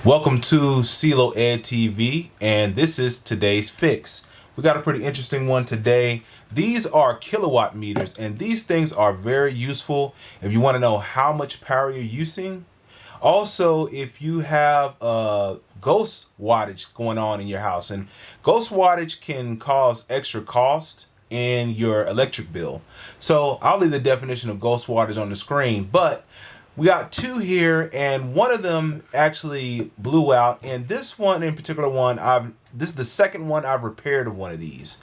Welcome to CeeLo Ed TV, and this is today's fix. We got a pretty interesting one today. These are kilowatt meters, and these things are very useful if you want to know how much power you're using. Also, if you have ghost wattage going on in your house, and ghost wattage can cause extra cost in your electric bill. So I'll leave the definition of ghost wattage on the screen, but we got two here, and one of them actually blew out, and this one in particular this is the second one I've repaired of one of these.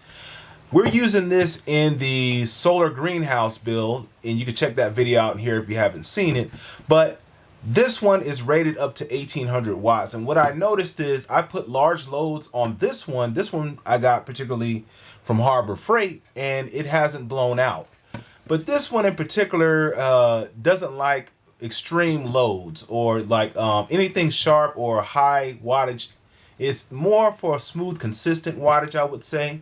We're using this in the solar greenhouse build, and you can check that video out here if you haven't seen it. But this one is rated up to 1800 watts, and what I noticed is I put large loads on this one. This one I got particularly from Harbor Freight, and it hasn't blown out. But this one in particular doesn't like extreme loads or like anything sharp or high wattage. It's more for a smooth, consistent wattage, I would say.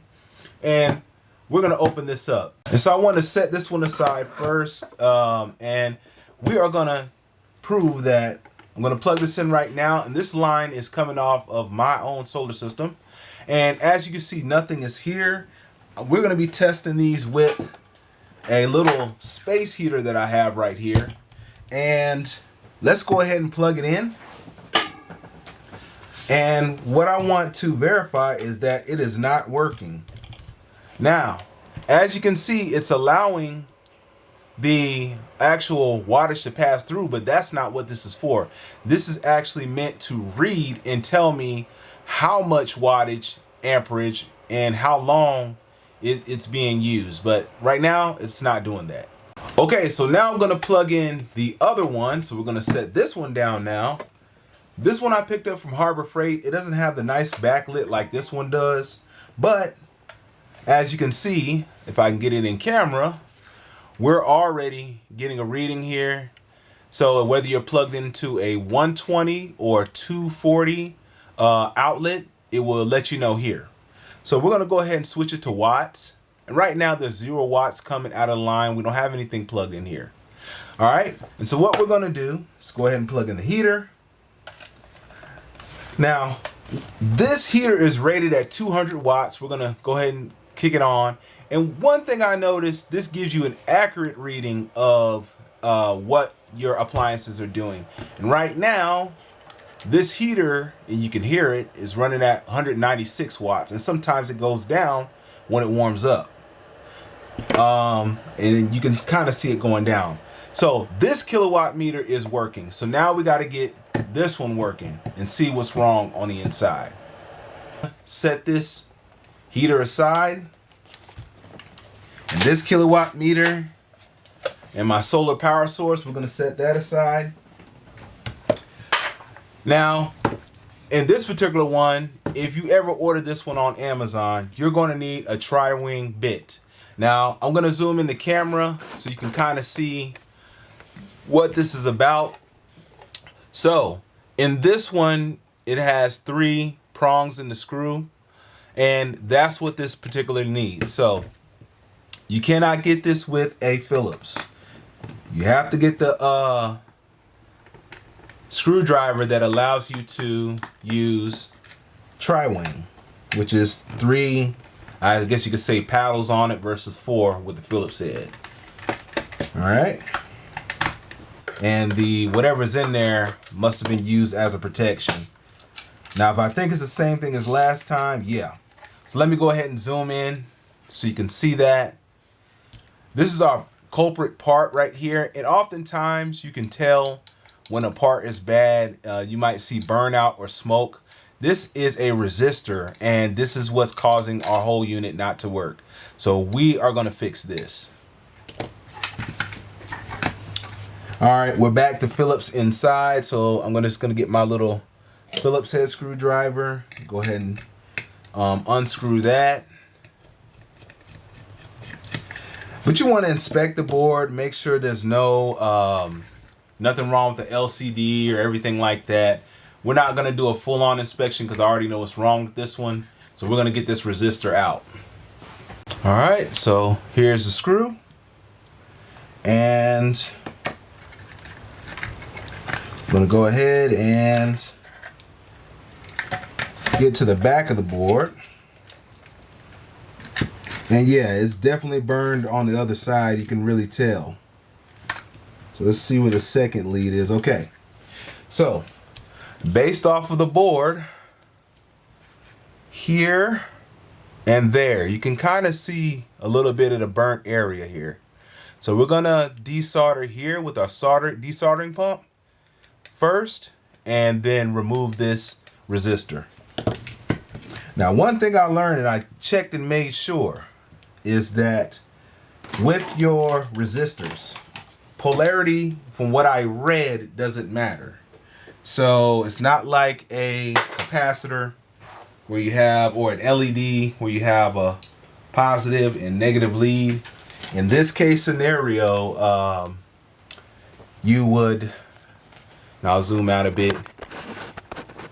And we're gonna open this up. And so I want to set this one aside first, and we are gonna prove that I'm gonna plug this in right now, and this line is coming off of my own solar system. And as you can see, nothing is here. We're gonna be testing these with a little space heater that I have right here. And let's go ahead and plug it in. And what I want to verify is that it is not working. Now, as you can see, it's allowing the actual wattage to pass through, but that's not what this is for. This is actually meant to read and tell me how much wattage, amperage, and how long it's being used. But right now, it's not doing that. Okay, so now I'm gonna plug in the other one. So we're gonna set this one down now. This one I picked up from Harbor Freight. It doesn't have the nice backlit like this one does, but as you can see, if I can get it in camera, we're already getting a reading here. So whether you're plugged into a 120 or 240 outlet, it will let you know here. So we're gonna go ahead and switch it to watts. And right now there's 0 watts coming out of the line. We don't have anything plugged in here. All right, and so what we're gonna do is go ahead and plug in the heater. Now, this heater is rated at 200 watts. We're gonna go ahead and kick it on. And one thing I noticed, this gives you an accurate reading of what your appliances are doing. And right now, this heater, and you can hear it, is running at 196 watts. And sometimes it goes down when it warms up. And you can kind of see it going down. So this kilowatt meter is working. So now we got to get this one working and see what's wrong on the inside. Set this heater aside, and this kilowatt meter and my solar power source, we're going to set that aside. Now, in this particular one, if you ever order this one on Amazon, you're going to need a tri-wing bit. Now, I'm going to zoom in the camera so you can kind of see what this is about. So, in this one, it has 3 prongs in the screw, and that's what this particular needs. So, you cannot get this with a Phillips. You have to get the screwdriver that allows you to use tri-wing, which is 3, I guess you could say, paddles on it versus 4 with the Phillips head. All right. And the whatever's in there must have been used as a protection. Now, if I think it's the same thing as last time, yeah. So let me go ahead and zoom in so you can see that. This is our culprit part right here. And oftentimes you can tell when a part is bad. You might see burnout or smoke. This is a resistor, and this is what's causing our whole unit not to work. So we are going to fix this. All right, we're back to Phillips inside. So I'm just going to get my little Phillips head screwdriver. Go ahead and unscrew that. But you want to inspect the board, make sure there's no nothing wrong with the LCD or everything like that. We're not going to do a full-on inspection because I already know what's wrong with this one. So we're going to get this resistor out. All right, so here's the screw. And I'm going to go ahead and get to the back of the board. And yeah, it's definitely burned on the other side. You can really tell. So let's see where the second lead is. Okay. So based off of the board, here and there, you can kind of see a little bit of the burnt area here. So we're gonna desolder here with our desoldering pump first, and then remove this resistor. Now, one thing I learned, and I checked and made sure, is that with your resistors, polarity, from what I read, doesn't matter. So it's not like a capacitor where you have, or an LED where you have a positive and negative lead. In this case scenario, you would, now I'll zoom out a bit.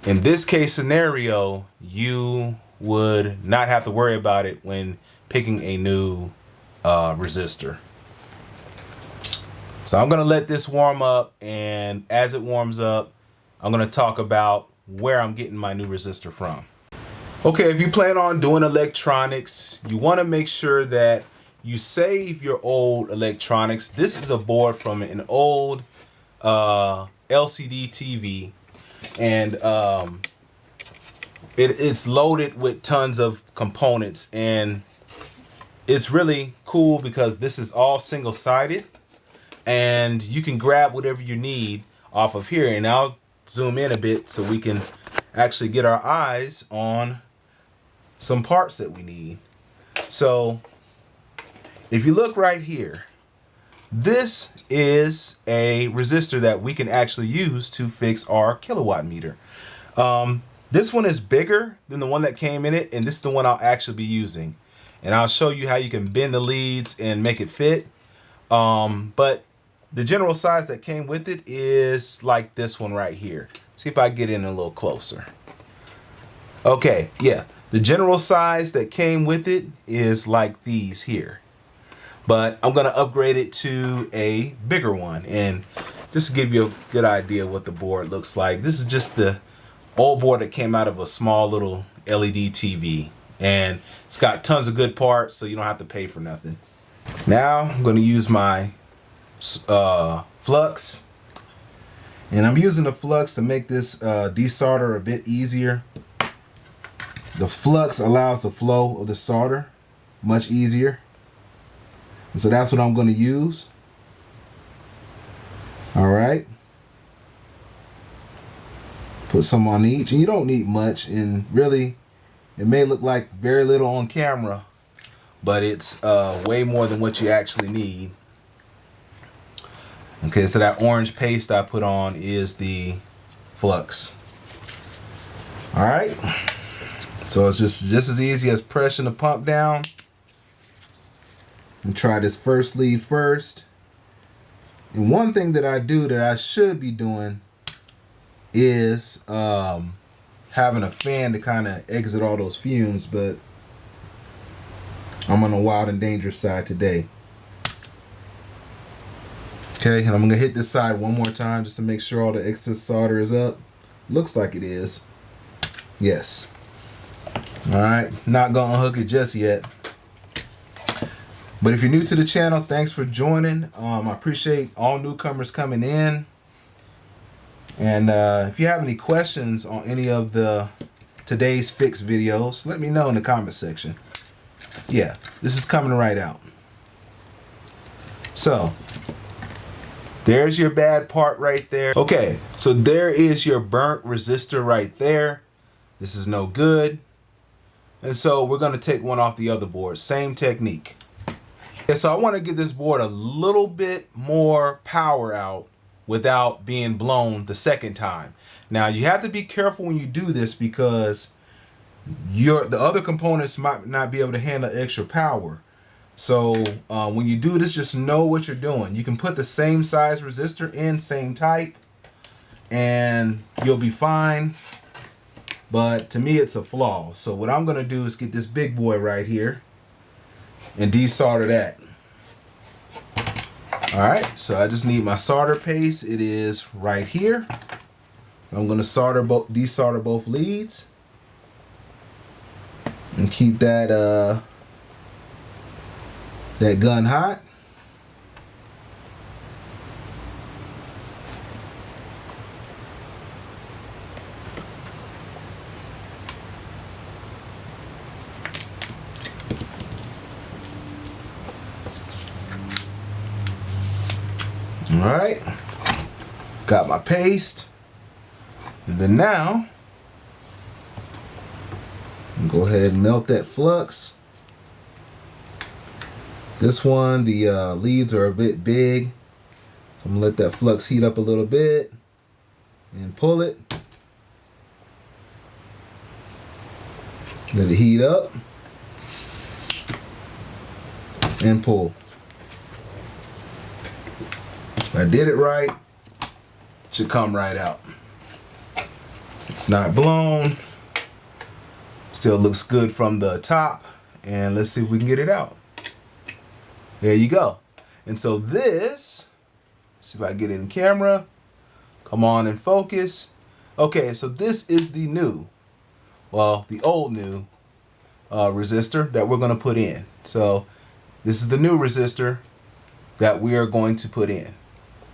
In this case scenario, you would not have to worry about it when picking a new resistor. So I'm gonna let this warm up, and as it warms up, I'm gonna talk about where I'm getting my new resistor from. Okay, if you plan on doing electronics, you wanna make sure that you save your old electronics. This is a board from an old LCD TV, and it's loaded with tons of components, and it's really cool because this is all single-sided, and you can grab whatever you need off of here. And I'll zoom in a bit so we can actually get our eyes on some parts that we need. So if you look right here, this is a resistor that we can actually use to fix our kilowatt meter. This one is bigger than the one that came in it, and this is the one I'll actually be using. And I'll show you how you can bend the leads and make it fit. But the general size that came with it is like this one right here. See if I get in a little closer. Okay, yeah. The general size that came with it is like these here. But I'm gonna upgrade it to a bigger one, and just to give you a good idea what the board looks like. This is just the old board that came out of a small little LED TV, and it's got tons of good parts, so you don't have to pay for nothing. Now I'm gonna use my flux, and I'm using the flux to make this desolder a bit easier. The flux allows the flow of the solder much easier. And so that's what I'm going to use. All right. Put some on each, and you don't need much, and really it may look like very little on camera, but it's way more than what you actually need. Okay, so that orange paste I put on is the flux. All right. So it's just as easy as pressing the pump down. And try this first lead first. And one thing that I do that I should be doing is having a fan to kind of exit all those fumes, but I'm on the wild and dangerous side today. Okay, and I'm gonna hit this side one more time just to make sure all the excess solder is up. Looks like it is. Yes. All right, not gonna unhook it just yet. But if you're new to the channel, thanks for joining. I appreciate all newcomers coming in. And if you have any questions on any of the today's fix videos, let me know in the comment section. Yeah, this is coming right out. So there's your bad part right there. Okay, so there is your burnt resistor right there. This is no good. And so we're gonna take one off the other board. Same technique. Okay, so I wanna get this board a little bit more power out without being blown the second time. Now you have to be careful when you do this because the other components might not be able to handle extra power. So when you do this, just know what you're doing. You can put the same size resistor in, same type, and you'll be fine. But to me, it's a flaw. So what I'm gonna do is get this big boy right here and desolder that. All right, so I just need my solder paste. It is right here. I'm gonna desolder both leads. And keep that that gun hot. All right, got my paste, and then now go ahead and melt that flux. This one, the leads are a bit big, so I'm gonna let that flux heat up a little bit and pull it. Let it heat up and pull. If I did it right, it should come right out. It's not blown. Still looks good from the top. And let's see if we can get it out. There you go. And so this, see if I get it in camera. Come on and focus. Okay, so this is the new, well, the old new resistor that we're gonna put in. So this is the new resistor that we are going to put in.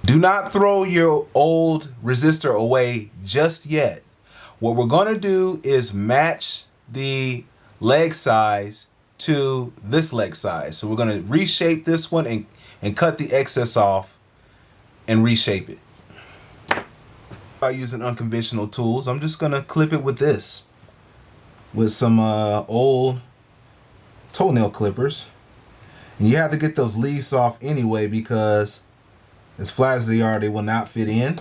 Do not throw your old resistor away just yet. What we're gonna do is match the leg size to this leg size. So we're gonna reshape this one and cut the excess off and reshape it. By using unconventional tools, I'm just gonna clip it with this, with some old toenail clippers. And you have to get those leaves off anyway, because as flat as they are, they will not fit in.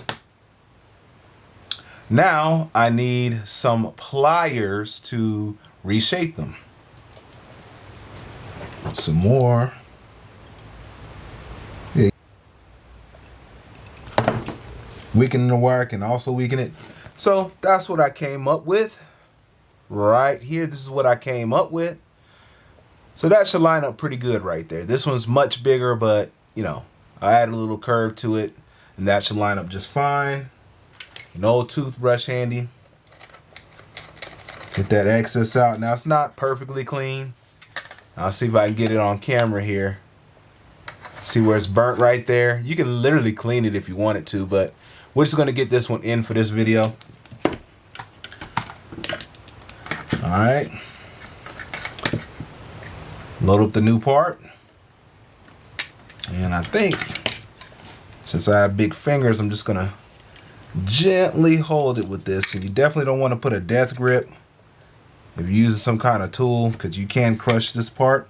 Now I need some pliers to reshape them. Some more. Yeah. Weakening the wire can also weaken it. So that's what I came up with right here. This is what I came up with. So that should line up pretty good right there. This one's much bigger, but you know, I add a little curve to it and that should line up just fine. An old toothbrush handy. Get that excess out. Now it's not perfectly clean. I'll see if I can get it on camera here. See where it's burnt right there. You can literally clean it if you wanted to, but we're just gonna get this one in for this video. All right. Load up the new part. And I think, since I have big fingers, I'm just gonna gently hold it with this. And you definitely don't want to put a death grip if you're using some kind of tool, because you can crush this part.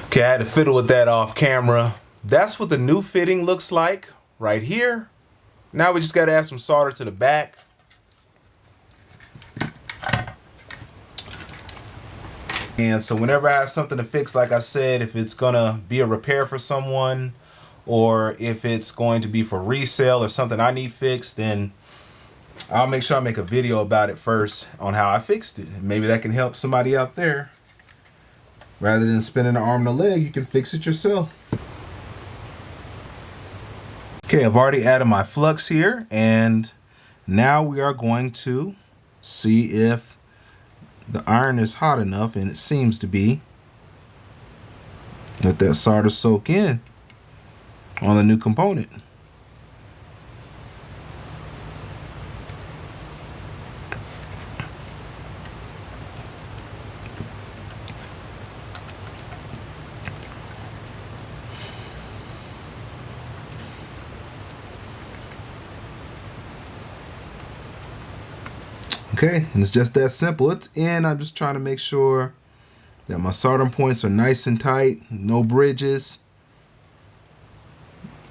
Okay, I had to fiddle with that off camera. That's what the new fitting looks like right here. Now we just got to add some solder to the back. And so whenever I have something to fix, like I said, if it's gonna be a repair for someone, or if it's going to be for resale or something I need fixed, then I'll make sure I make a video about it first on how I fixed it. And maybe that can help somebody out there. Rather than spending an arm and a leg, you can fix it yourself. Okay, I've already added my flux here, and now we are going to see if the iron is hot enough, and it seems to be. Let that solder soak in on the new component. Okay, and it's just that simple. It's in. I'm just trying to make sure that my soldering points are nice and tight, no bridges.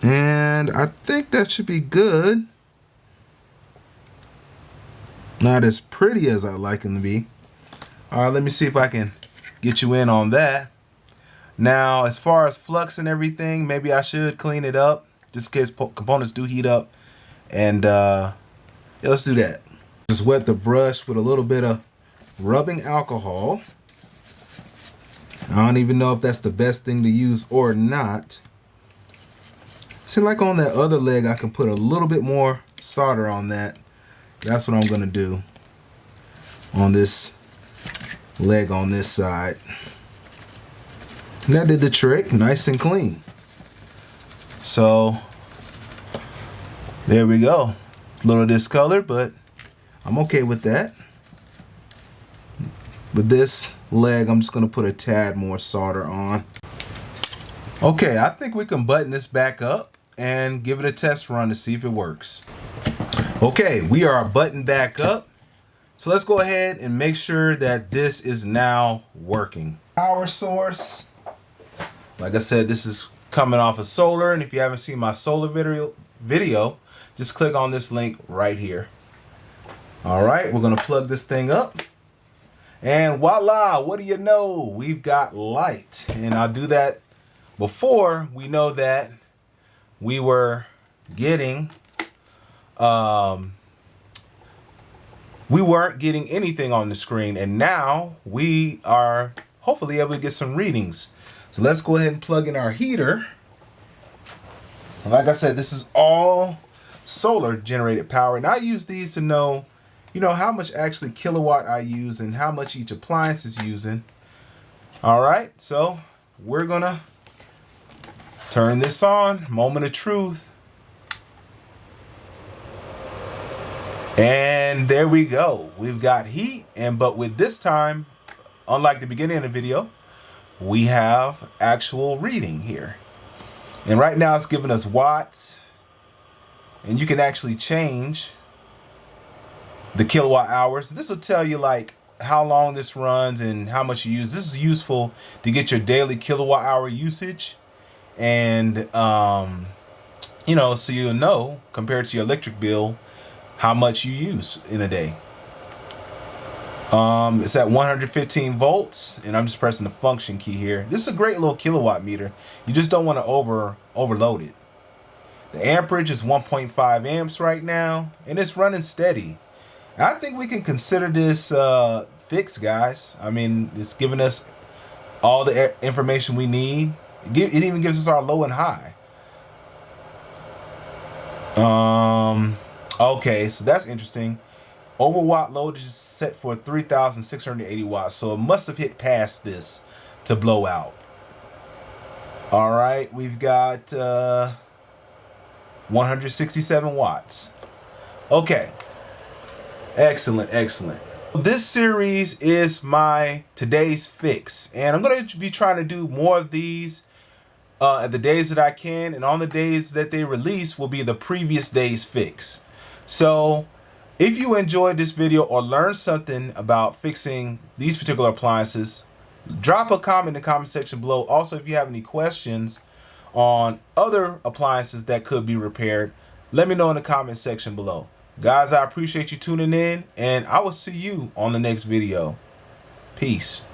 And I think that should be good. Not as pretty as I'd like them to be. All right, let me see if I can get you in on that. Now, as far as flux and everything, maybe I should clean it up just in case components do heat up. And yeah, let's do that. Just wet the brush with a little bit of rubbing alcohol. I don't even know if that's the best thing to use or not. See, like on that other leg, I can put a little bit more solder on that. That's what I'm gonna do. on this leg on this side. And that did the trick, nice and clean. So there we go. It's a little discolored, but I'm okay with that. With this leg, I'm just gonna put a tad more solder on. Okay, I think we can button this back up and give it a test run to see if it works. Okay, we are buttoned back up. So let's go ahead and make sure that this is now working. Power source. Like I said, this is coming off of solar, and if you haven't seen my solar video, just click on this link right here. All right, we're gonna plug this thing up. And voila, what do you know? We've got light. And I'll do that before we know that we were getting, we weren't getting anything on the screen. And now we are hopefully able to get some readings. So let's go ahead and plug in our heater. Like I said, this is all solar generated power. And I use these to know, you know, how much actually kilowatt I use and how much each appliance is using. All right, so we're gonna turn this on, moment of truth. And there we go. We've got heat, but with this time, unlike the beginning of the video, we have actual reading here. And right now it's giving us watts, and you can actually change the kilowatt hours. This will tell you like how long this runs and how much you use. This is useful to get your daily kilowatt hour usage, and you know, so you'll know compared to your electric bill how much you use in a day. It's at 115 volts, and I'm just pressing the function key here. This is a great little kilowatt meter. You just don't want to overload it. The amperage is 1.5 amps right now, and it's running steady. I think we can consider this fixed, guys. I mean, it's giving us all the information we need. It even gives us our low and high. Okay, so that's interesting. Overwatt load is set for 3,680 watts, so it must have hit past this to blow out. All right, we've got 167 watts. Okay, excellent, excellent. This series is my today's fix, and I'm going to be trying to do more of these at the days that I can, and on the days that they release will be the previous day's fix. So if you enjoyed this video or learned something about fixing these particular appliances, drop a comment in the comment section below. Also, if you have any questions on other appliances that could be repaired, let me know in the comment section below. Guys, I appreciate you tuning in, and I will see you on the next video. Peace.